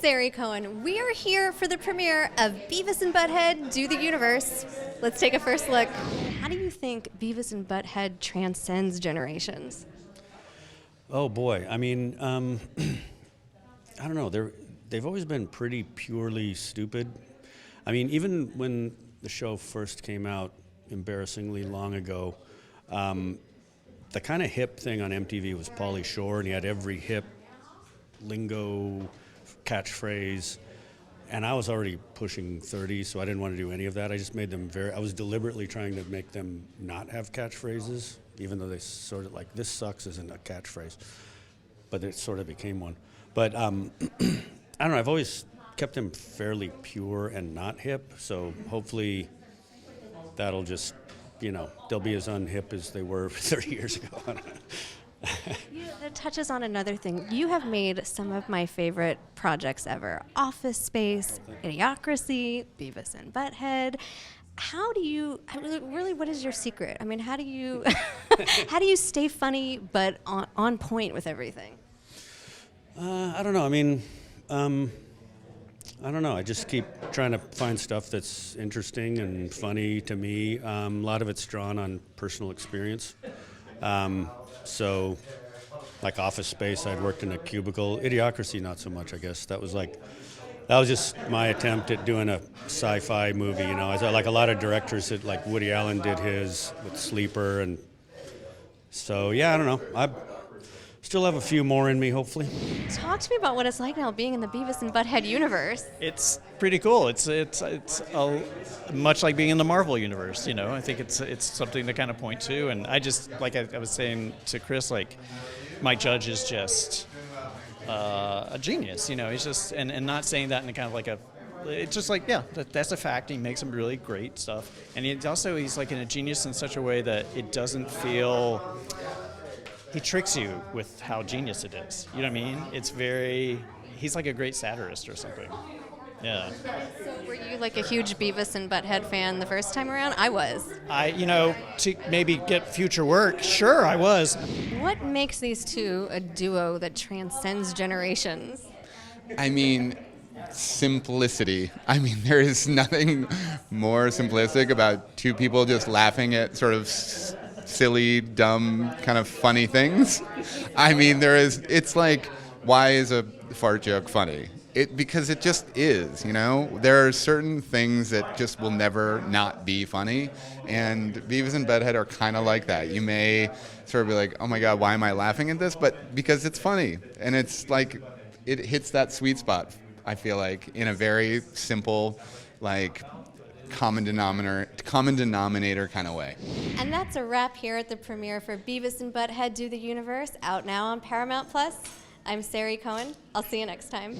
Sari Cohen. We are here for the premiere of Beavis and Butthead Do the Universe. Let's take a first look. How do you think Beavis and Butthead transcends generations? Oh boy, I mean, I don't know. They've always been pretty purely stupid. I mean, even when the show first came out, embarrassingly long ago, the kind of hip thing on MTV was Pauly Shore, and he had every hip lingo catchphrase. And I was already pushing 30, so I didn't want to do any of that. I just made them I was deliberately trying to make them not have catchphrases, even though they sort of like, this sucks isn't a catchphrase, but it sort of became one. But I don't know, I've always kept them fairly pure and not hip, so hopefully that'll just, they'll be as unhip as they were 30 years ago. That touches on another thing. You have made some of my favorite projects ever. Office Space, Idiocracy, Beavis and Butthead. How do you, really, what is your secret? I mean, how do you, how do you stay funny but on point with everything? I don't know. I mean, I don't know. I just keep trying to find stuff that's interesting and funny to me. A lot of it's drawn on personal experience. So, like Office Space, I'd worked in a cubicle. Idiocracy, not so much, I guess. That was just my attempt at doing a sci-fi movie. As like a lot of directors that, like Woody Allen did his with Sleeper, and so yeah, I don't know. I still have a few more in me, hopefully. Talk to me about what it's like now being in the Beavis and Butthead universe. It's pretty cool. It's much like being in the Marvel universe. I think it's something to kind of point to. And I just, like I was saying to Chris, like Mike Judge is just a genius. He's just and not saying that in a kind of like a. It's just like, yeah, that's a fact. He makes some really great stuff, and he's like a genius in such a way that it doesn't feel. He tricks you with how genius it is. You know what I mean? He's like a great satirist or something. Yeah. So were you like a huge Beavis and Butthead fan the first time around? I was. To maybe get future work, sure, I was. What makes these two a duo that transcends generations? I mean, simplicity. I mean, there is nothing more simplistic about two people just laughing at sort of silly, dumb, kind of funny things. I mean, it's like, why is a fart joke funny? Because it just is, There are certain things that just will never not be funny, and Beavis and Butthead are kind of like that. You may sort of be like, oh my God, why am I laughing at this? But because it's funny, and it's like, it hits that sweet spot, I feel like, in a very simple, like, common denominator kind of way. And that's a wrap here at the premiere for Beavis and Butthead Do the Universe, out now on Paramount+. I'm Sari Cohen. I'll see you next time.